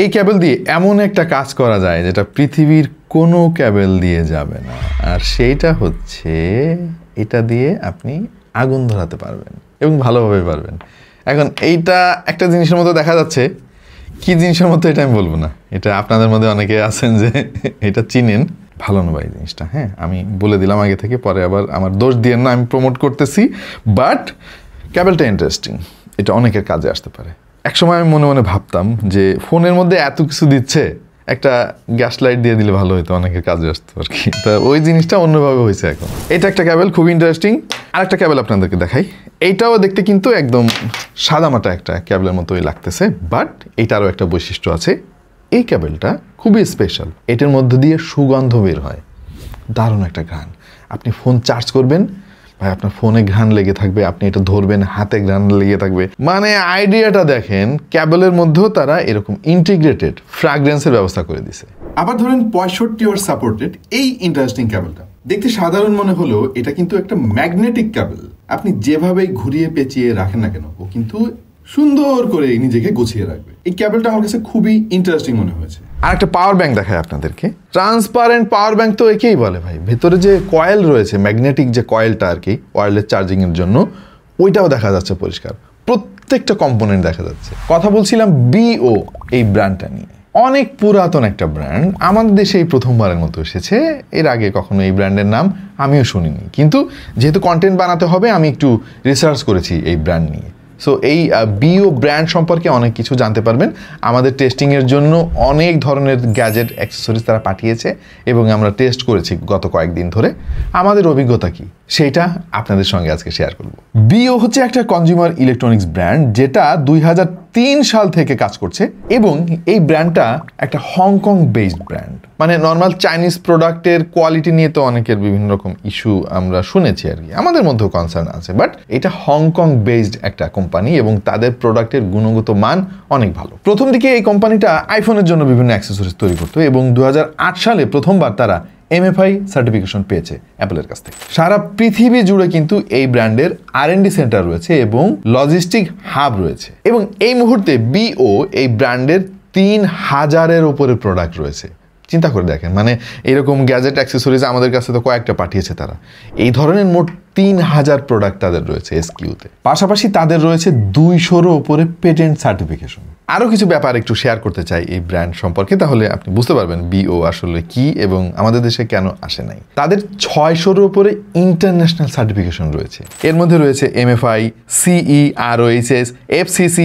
এই ক্যাবেল দিয়ে এমন একটা কাজ করা যায় যেটা পৃথিবীর কোনো ক্যাবেল দিয়ে যাবে না, আর সেইটা হচ্ছে এটা দিয়ে আপনি আগুন ধরাতে পারবেন এবং ভালোভাবে পারবেন। এখন এইটা একটা জিনিসের মতো দেখা যাচ্ছে, কি জিনিসের মতো এটা আমি বলবো না, এটা আপনাদের মধ্যে অনেকে আছেন যে এটা চিনেন। ভালো না ভাই জিনিসটা, হ্যাঁ আমি বলে দিলাম আগে থেকে, পরে আবার আমার দোষ দিয়ে না আমি প্রমোট করতেছি। বাট ক্যাবেলটা ইন্টারেস্টিং, এটা অনেকের কাজে আসতে পারে। একসময় আমি মনে মনে ভাবতাম যে ফোনের মধ্যে এত কিছু দিচ্ছে, একটা গ্যাস লাইট দিয়ে দিলে ভালো হতো, অনেকের কাজে আসতো আর কি। তা ওই জিনিসটা অন্যভাবে হয়েছে এখন। এটা একটা ক্যাবেল, খুব ইন্টারেস্টিং। আরেকটা ক্যাবেল আপনাদেরকে দেখাই। এইটাও দেখতে কিন্তু একদম সাদামাটা একটা ক্যাবেলের মতোই লাগতেছে, বাট এটারও একটা বৈশিষ্ট্য আছে। এই ক্যাবেলটা খুবই স্পেশাল, এটার মধ্য দিয়ে সুগন্ধ বের হয়, দারুণ একটা ঘ্রাণ। আপনি ফোন চার্জ করবেন ভাই, আপনার ফোনে ঘ্রাণ লেগে থাকবে, আপনি এটা ধরবেন হাতে ঘ্রাণ লেগে থাকবে। মানে আইডিয়াটা দেখেন, ক্যাবেলের মধ্যেও তারা এরকম ইন্টিগ্রেটেড ফ্র্যাগ্রেন্সের ব্যবস্থা করে দিছে। আবার ধরেন 65 ওয়াট সাপোর্টেড এই ইন্টারেস্টিং ক্যাবেলটা দেখতে সাধারণ মনে হলেও এটা কিন্তু একটা ম্যাগনেটিক ক্যাবেল। আপনি যেভাবেই ঘুরিয়ে পেঁচিয়ে রাখেন না কেন, ও কিন্তু সুন্দর করে নিজেকে গুছিয়ে রাখবে। এই ক্যাবেলটা আমার কাছে খুবই ইন্টারেস্টিং মনে হয়েছে। আর একটা পাওয়ার ব্যাংক দেখায় আপনাদেরকে, ট্রান্সপারেন্ট পাওয়ার ব্যাংক তো একেই বলে ভাই। ভেতরে যে কয়েল রয়েছে, ম্যাগনেটিক যে কয়েলটা আর কি ওয়্যারলেস চার্জিং এর জন্য, ওইটাও দেখা যাচ্ছে পরিষ্কার, প্রত্যেকটা কম্পোনেন্ট দেখা যাচ্ছে। কথা বলছিলাম বিও এই ব্র্যান্ডটা নিয়ে, অনেক পুরাতন একটা ব্র্যান্ড, আমাদের দেশে এই প্রথমবারের মতো এসেছে। এর আগে কখনো এই ব্র্যান্ডের নাম আমিও শুনিনি, কিন্তু যেহেতু কন্টেন্ট বানাতে হবে আমি একটু রিসার্চ করেছি এই ব্র্যান্ড নিয়ে। সো এই বিও ব্র্যান্ড সম্পর্কে অনেক কিছু জানতে পারবেন। আমাদের টেস্টিংয়ের জন্য অনেক ধরনের গ্যাজেট অ্যাক্সেসরিজ তারা পাঠিয়েছে এবং আমরা টেস্ট করেছি গত কয়েকদিন ধরে। আমাদের অভিজ্ঞতা কি সেইটা আপনাদের সঙ্গে আজকে শেয়ার করব। বিও হচ্ছে একটা কনজিউমার ইলেকট্রনিক্স ব্র্যান্ড যেটা 2003 সাল থেকে কাজ করছে, এবং এই ব্র্যান্ডটা একটা হংকং বেসড ব্র্যান্ড। মানে নর্মাল চাইনিজ প্রোডাক্টের কোয়ালিটি নিয়ে তো অনেকের বিভিন্ন রকম ইস্যু আমরা শুনেছি আর কি, আমাদের মধ্যেও কনসার্ন আছে, বাট এটা হংকং বেসড একটা কোম্পানি এবং তাদের প্রোডাক্টের গুণগত মান অনেক ভালো। প্রথম দিকে এই কোম্পানিটা আইফোনের জন্য বিভিন্ন অ্যাক্সেসরিজ তৈরি করতো এবং 2008 সালে প্রথমবার তারা MFI সার্টিফিকেশন পেয়েছে অ্যাপলের কাছ থেকে। সারা পৃথিবী জুড়ে কিন্তু এই ব্র্যান্ডের R&D সেন্টার রয়েছে এবং লজিস্টিক হাব রয়েছে, এবং এই মুহূর্তে বিও এই ব্র্যান্ডের 3000-এর উপরে প্রোডাক্ট রয়েছে। চিন্তা করে দেখেন, মানে এরকম গ্যাজেট অ্যাক্সেসরিজ আমাদের কাছে তো কয়েকটা পাঠিয়েছে তারা। এই ধরনের মোট 3000 প্রোডাক্ট তাদের রয়েছে এসকিউতে। পাশাপাশি তাদের রয়েছে 200-রও উপরে পেটেন্ট সার্টিফিকেশন। আরও কিছু ব্যাপার একটু শেয়ার করতে চাই এই ব্র্যান্ড সম্পর্কে, তাহলে আপনি বুঝতে পারবেন বিও আসলে কি এবং আমাদের দেশে কেন আসে নাই। তাদের 600-র উপরে ইন্টারন্যাশনাল সার্টিফিকেশন রয়েছে। এর মধ্যে রয়েছে MFI, CE, ROHS, FCC,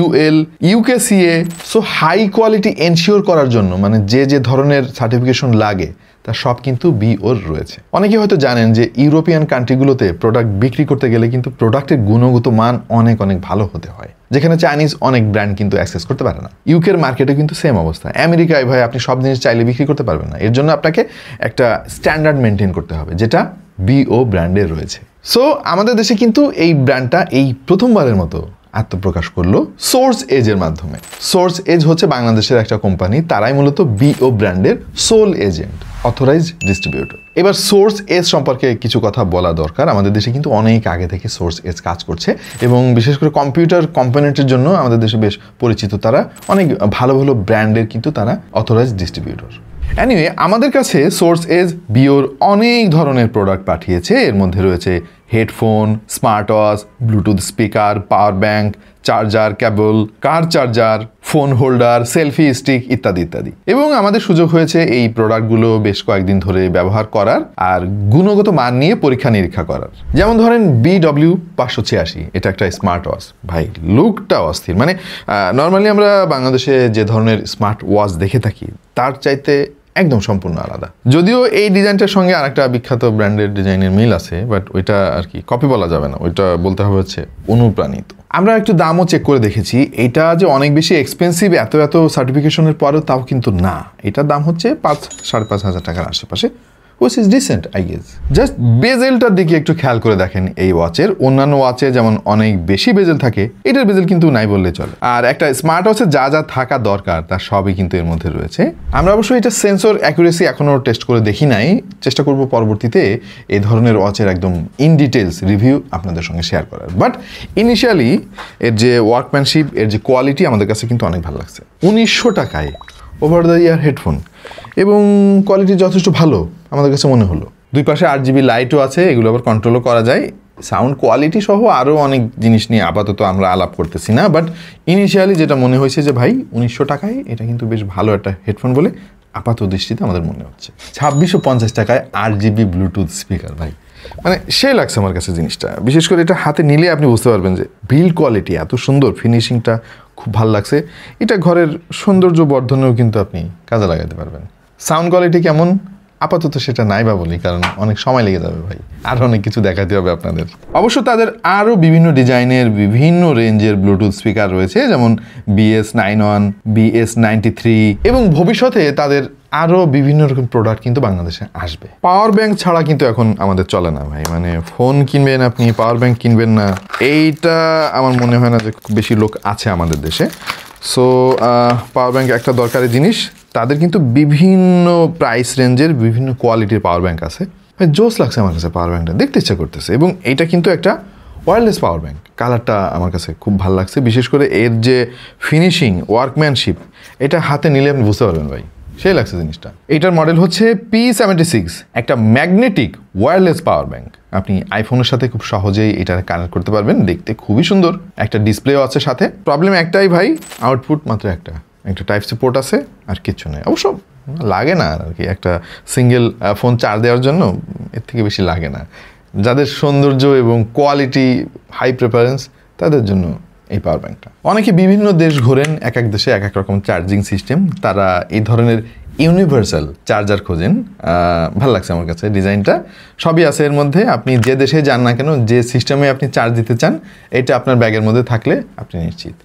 UL, UKCA। So high quality ensure করার জন্য মানে যে যে ধরনের সার্টিফিকেশন লাগে তা সব কিন্তু বিওর রয়েছে। অনেকে হয়তো জানেন যে ইউরোপিয়ান কান্ট্রিগুলোতে প্রোডাক্ট বিক্রি করতে গেলে কিন্তু প্রোডাক্টের গুণগত মান অনেক অনেক ভালো হতে হয়, যেখানে চাইনিজ অনেক ব্র্যান্ড কিন্তু অ্যাক্সেস করতে পারে না। ইউকের মার্কেটে কিন্তু সেম অবস্থা। আমেরিকায় ভাই আপনি সব জিনিস চাইলে বিক্রি করতে পারবেন না, এর জন্য আপনাকে একটা স্ট্যান্ডার্ড মেনটেন করতে হবে, যেটা বিও ব্র্যান্ডের রয়েছে। সো আমাদের দেশে কিন্তু এই ব্র্যান্ডটা এই প্রথমবারের মতো আত্মপ্রকাশ করলো সোর্স এজের মাধ্যমে। সোর্স এজ হচ্ছে বাংলাদেশের একটা কোম্পানি, তারাই মূলত বিও ব্র্যান্ডের সোল এজেন্ট, অথরাইজড ডিস্ট্রিবিউটর। এবার সোর্স এজ সম্পর্কে কিছু কথা বলা দরকার। আমাদের দেশে কিন্তু অনেক আগে থেকে সোর্স এজ কাজ করছে এবং বিশেষ করে কম্পিউটার কম্পোনেন্টের জন্য আমাদের দেশে বেশ পরিচিত। তারা অনেক ভালো ভালো ব্র্যান্ডের কিন্তু তারা অথরাইজড ডিস্ট্রিবিউটর। এনিওয়ে, আমাদের কাছে সোর্স এজ বিওর অনেক ধরনের প্রোডাক্ট পাঠিয়েছে। এর মধ্যে রয়েছে headphone, smart watch, bluetooth speaker, power bank, charger cable, car charger, phone holder, selfie stick ইত্যাদি ইত্যাদি। এবং আমাদের সুযোগ হয়েছে এই প্রোডাক্টগুলো বেশ কয়েকদিন ধরে ব্যবহার করার আর গুণগত মান নিয়ে পরীক্ষা নিরীক্ষা করার। যেমন ধরেন BW586, এটা একটা স্মার্ট ওয়াচ। ভাই লুকটা অস্থির, মানে নর্মালি আমরা বাংলাদেশে যে ধরনের স্মার্ট ওয়াচ দেখে থাকি তার চাইতে একদম সম্পূর্ণ আলাদা। যদিও এই ডিজাইনটার সঙ্গে আরেকটা বিখ্যাত ব্র্যান্ডের ডিজাইনের মিল আছে, বাট ওইটা আর কি কপি বলা যাবে না, ওইটা বলতে হবে হচ্ছে অনুপ্রাণিত। আমরা একটু দামও চেক করে দেখেছি, এটা যে অনেক বেশি এক্সপেন্সিভ এত এত সার্টিফিকেশনের পরেও তাও কিন্তু না। এটার দাম হচ্ছে 5-5.5 হাজার টাকার আশেপাশে, which is decent I guess. Just বেজেলটার দিকে একটু খেয়াল করে দেখেন এই ওয়াচের। অন্যান্য ওয়াচে যেমন অনেক বেশি বেজেল থাকে, এটার বেজেল কিন্তু নাই বললে চলে। আর একটা স্মার্ট ওয়াচে যা যা থাকা দরকার তার সবই কিন্তু এর মধ্যে রয়েছে। আমরা অবশ্যই এটা সেন্সর অ্যাকুরেসি এখনো টেস্ট করে দেখি নাই, চেষ্টা করব পরবর্তীতে এই ধরনের ওয়াচের একদম ইন ডিটেলস রিভিউ আপনাদের সঙ্গে শেয়ার করার। বাট ইনিশিয়ালি এর যে ওয়ার্কম্যানশিপ, এর যে কোয়ালিটি আমাদের কাছে কিন্তু অনেক ভালো লাগছে। 1900 টাকায় ওভার দ্য ইয়ার হেডফোন এবং কোয়ালিটি যথেষ্ট ভালো আমাদের কাছে মনে হলো। দুই পাশে 8GB লাইটও আছে, এগুলো আবার কন্ট্রোলও করা যায়। সাউন্ড কোয়ালিটি সহ আরও অনেক জিনিস নিয়ে আপাতত আমরা আলাপ করতেছি না, বাট ইনিশিয়ালি যেটা মনে হয়েছে যে ভাই 1900 টাকায় এটা কিন্তু বেশ ভালো একটা হেডফোন বলে আপাত দৃষ্টিতে আমাদের মনে হচ্ছে। 2650 টাকায় 8GB ব্লুটুথ স্পিকার, ভাই মানে সেই লাগছে আমার কাছে জিনিসটা। বিশেষ করে এটা হাতে নিলে আপনি বুঝতে পারবেন যে বিল্ড কোয়ালিটি এত সুন্দর, ফিনিশিংটা খুব ভালো লাগছে। এটা ঘরের সৌন্দর্য বর্ধনেও কিন্তু আপনি কাজে লাগাতে পারবেন। সাউন্ড কোয়ালিটি কেমন আপাতত সেটা নাই বা বলি, কারণ অনেক সময় লেগে যাবে ভাই, আরও অনেক কিছু দেখাতে হবে আপনাদের। অবশ্য তাদের আরও বিভিন্ন ডিজাইনের বিভিন্ন রেঞ্জের ব্লুটুথ স্পিকার রয়েছে, যেমন BS91, BS93 এবং ভবিষ্যতে তাদের আরও বিভিন্ন রকম প্রোডাক্ট কিন্তু বাংলাদেশে আসবে। পাওয়ার ব্যাংক ছাড়া কিন্তু এখন আমাদের চলে না ভাই, মানে ফোন কিনবেন আপনি, পাওয়ার ব্যাংক কিনবেন না, এইটা আমার মনে হয় না যে খুব বেশি লোক আছে আমাদের দেশে। সো পাওয়ার ব্যাংক একটা দরকারি জিনিস। তাদের কিন্তু বিভিন্ন প্রাইস রেঞ্জের বিভিন্ন কোয়ালিটির পাওয়ার ব্যাংক আছে। জোস লাগছে আমার কাছে পাওয়ার ব্যাংকটা, দেখতে ইচ্ছা করতেছে। এবং এটা কিন্তু একটা ওয়্যারলেস পাওয়ার ব্যাংক, কালারটা আমার কাছে খুব ভালো লাগছে। বিশেষ করে এর যে ফিনিশিং, ওয়ার্কম্যানশিপ, এটা হাতে নিলে আপনি বুঝতে পারবেন ভাই, সেই লাগছে জিনিসটা। এটার মডেল হচ্ছে P76, একটা ম্যাগনেটিক ওয়্যারলেস পাওয়ার ব্যাংক। আপনি আইফোনের সাথে খুব সহজেই এটা কানেক্ট করতে পারবেন, দেখতে খুবই সুন্দর। একটা ডিসপ্লেও আছে সাথে। প্রবলেম একটাই ভাই, আউটপুট মাত্র একটা টাইপ সি পোর্ট আছে, আর কিছু নেই। অবশ্য লাগে না আর কি, একটা সিঙ্গেল ফোন চার্জ দেওয়ার জন্য এর থেকে বেশি লাগে না। যাদের সৌন্দর্য এবং কোয়ালিটি হাই প্রেফারেন্স, তাদের জন্য এই পাওয়ার ব্যাংকটা। অনেকে বিভিন্ন দেশ ঘোরেন, এক এক দেশে এক এক রকম চার্জিং সিস্টেম, তারা এই ধরনের ইউনিভার্সাল চার্জার খোঁজেন। ভালো লাগছে আমার কাছে ডিজাইনটা, সবই আছে এর মধ্যে। আপনি যে দেশে যান না কেন, যে সিস্টেমে আপনি চার্জ দিতে চান, এটা আপনার ব্যাগের মধ্যে থাকলে আপনি নিশ্চিত।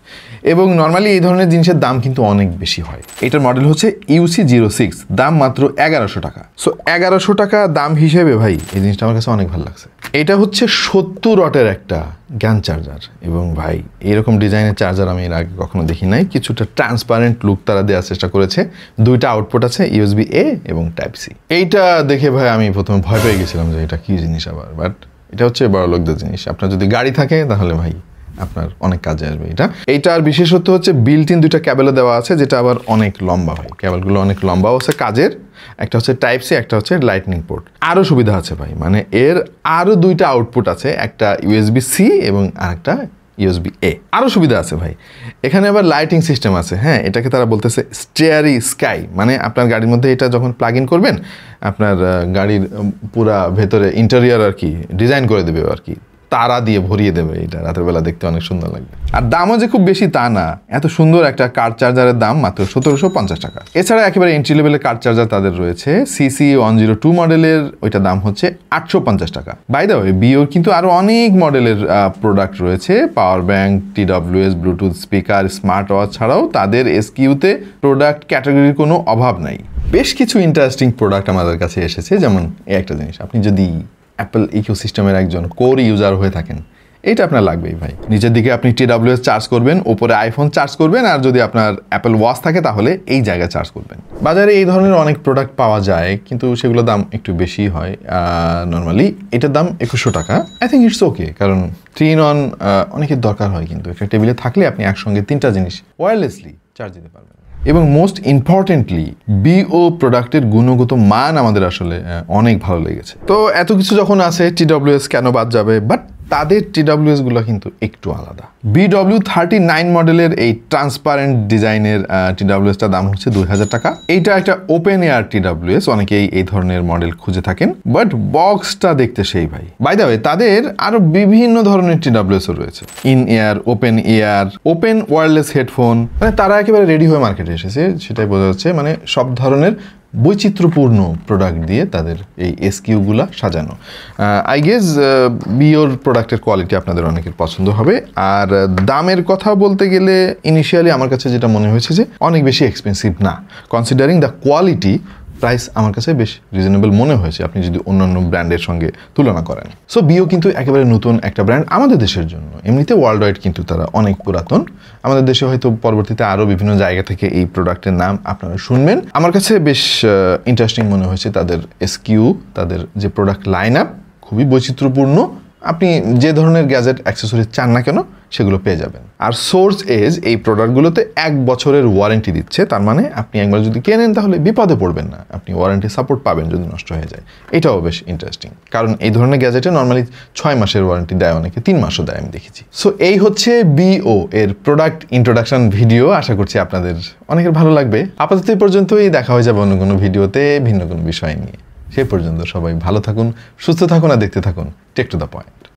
এবং নর্মালি এই ধরনের জিনিসের দাম কিন্তু অনেক বেশি হয়। এটার মডেল হচ্ছে UC06, দাম মাত্র 1100 টাকা। সো 1100 টাকা দাম হিসেবে ভাই এই জিনিসটা আমার কাছে অনেক ভালো লাগছে। এটা হচ্ছে 70 ওয়াটের একটা গ্যান চার্জার, এবং ভাই এরকম ডিজাইনের চার্জার আমি এর আগে কখনো দেখি নাই। কিছুটা ট্রান্সপারেন্ট লুক তারা দেওয়ার চেষ্টা করেছে। দুইটা আউটপুট আছে, USB-A এবং Type-C। এইটা দেখে ভাই আমি প্রথমে ভয় পেয়ে গেছিলাম যে এটা কি জিনিস আবার, বাট এটা হচ্ছে বড় লোকদের জিনিস। আপনার যদি গাড়ি থাকে তাহলে ভাই আপনার অনেক কাজে আসবে এটা। এইটার বিশেষত্ব হচ্ছে বিল্ট ইন দুইটা ক্যাবেলও দেওয়া আছে, যেটা আবার অনেক লম্বা ভাই। ক্যাবেলগুলো অনেক লম্বাও আছে কাজের। একটা হচ্ছে Type-C, একটা হচ্ছে লাইটনিং পোর্ট। আরও সুবিধা আছে ভাই, মানে এর আরও দুইটা আউটপুট আছে, একটা USB-C এবং আরেকটা USB-A। আরও সুবিধা আছে ভাই, এখানে আবার লাইটিং সিস্টেম আছে। হ্যাঁ, এটাকে তারা বলতেছে স্টেয়ারি স্কাই, মানে আপনার গাড়ির মধ্যে এটা যখন প্লাগ ইন করবেন, আপনার গাড়ির পুরা ভেতরে ইন্টেরিয়র আর কি ডিজাইন করে দেবে আর কি, তারা দিয়ে ভরিয়ে দেবে। এটা রাতের বেলা দেখতে অনেক সুন্দর লাগবে। আর দামও যে খুব বেশি তা না, এত সুন্দর একটা কার চার্জারের দাম মাত্র 1750 টাকা। এছাড়া একেবারে এন্ট্রি লেভেলের কার চার্জার তাদের রয়েছে, CC102 মডেলের, ওইটা দাম হচ্ছে 850 টাকা। বাই দ্য ওয়ে, বিওর কিন্তু আরও অনেক মডেলের প্রোডাক্ট রয়েছে, power bank, TWS, Bluetooth speaker, smart watch ছাড়াও তাদের SKU-তে প্রোডাক্ট ক্যাটাগরির কোনো অভাব নাই। বেশ কিছু ইন্টারেস্টিং প্রোডাক্ট আমাদের কাছে এসেছে, যেমন এই একটা জিনিস, আপনি যদি অ্যাপল ইকোসিস্টেমের একজন কোর ইউজার হয়ে থাকেন, এটা আপনার লাগবেই ভাই। নিচের দিকে আপনি TWS চার্জ করবেন, ওপরে আইফোন চার্জ করবেন, আর যদি আপনার অ্যাপল ওয়াচ থাকে তাহলে এই জায়গায় চার্জ করবেন। বাজারে এই ধরনের অনেক প্রোডাক্ট পাওয়া যায়, কিন্তু সেগুলোর দাম একটু বেশি হয়। নর্মালি এটার দাম 2100 টাকা। আই থিঙ্ক ইটস ওকে, কারণ 3-in-1 অনেকের দরকার হয়, কিন্তু একটা টেবিলে থাকলে আপনি একসঙ্গে 3টা জিনিস ওয়্যারলেসলি চার্জ দিতে পারবেন। এবং মোস্ট ইম্পর্টেন্টলি BO প্রোডাক্টের গুণগত মান আমাদের আসলে অনেক ভালো লেগেছে। তো এত কিছু যখন আছে, TWS কেন বাদ যাবে? বাট তাদের TWS গুলো কিন্তু একটু আলাদা। BW39 মডেলের এই ট্রান্সপারেন্ট ডিজাইনের TWS-টার দাম হচ্ছে 2000 টাকা। এইটা একটা ওপেন এয়ার TWS, অনেকেই এই ধরনের মডেল খুঁজে থাকেন, বাট বক্সটা দেখতে সেই ভাই। বাই দ্য ওয়ে, তাদের আরো বিভিন্ন ধরনের TWS রয়েছে, in air, open air, open wireless headphone, মানে তারা একেবারে রেডি হয়ে মার্কেটে এসেছে, সেটাই বোঝা যাচ্ছে। মানে সব ধরনের বৈচিত্র্যপূর্ণ প্রোডাক্ট দিয়ে তাদের এই SKU-গুলা সাজানো। আই গেস বিওর প্রোডাক্টের কোয়ালিটি আপনাদের অনেকের পছন্দ হবে। আর দামের কথা বলতে গেলে ইনিশিয়ালি আমার কাছে যেটা মনে হয়েছে যে অনেক বেশি এক্সপেন্সিভ না, কনসিডারিং দ্য কোয়ালিটি প্রাইস আমার কাছে বেশ রিজনেবল মনে হয়েছে আপনি যদি অন্যান্য ব্র্যান্ডের সঙ্গে তুলনা করেন। সো বিও কিন্তু একেবারে নতুন একটা ব্র্যান্ড আমাদের দেশের জন্য, এমনিতে ওয়ার্ল্ড ওয়াইড কিন্তু তারা অনেক পুরাতন। আমাদের দেশে হয়তো পরবর্তীতে আরও বিভিন্ন জায়গা থেকে এই প্রোডাক্টের নাম আপনারা শুনবেন। আমার কাছে বেশ ইন্টারেস্টিং মনে হয়েছে তাদের এসকিউ, তাদের যে প্রোডাক্ট লাইন আপ খুবই বৈচিত্র্যপূর্ণ। আপনি যে ধরনের গ্যাজেট অ্যাক্সেসরিজ চান না কেন সেগুলো পেয়ে যাবেন। আর সোর্স এজ এই প্রোডাক্টগুলোতে 1 বছরের ওয়ারেন্টি দিচ্ছে, তার মানে আপনি একবার যদি কেনেন তাহলে বিপদে পড়বেন না, আপনি ওয়ারেন্টি সাপোর্ট পাবেন যদি নষ্ট হয়ে যায়। এটাও বেশ ইন্টারেস্টিং, কারণ এই ধরনের গ্যাজেটে নর্মালি 6 মাসের ওয়ারেন্টি দেয়, অনেকে 3 মাসও দেয় আমি দেখেছি। সো এই হচ্ছে বিও এর প্রোডাক্ট ইন্ট্রোডাকশন ভিডিও। আশা করছি আপনাদের অনেকের ভালো লাগবে। আপাতত এই পর্যন্তই, দেখা হয়ে যাবে অন্য কোনো ভিডিওতে ভিন্ন কোনো বিষয় নিয়ে। সেই পর্যন্ত সবাই ভালো থাকুন, সুস্থ থাকুন আর দেখতে থাকুন টেক টু দ্য পয়েন্ট।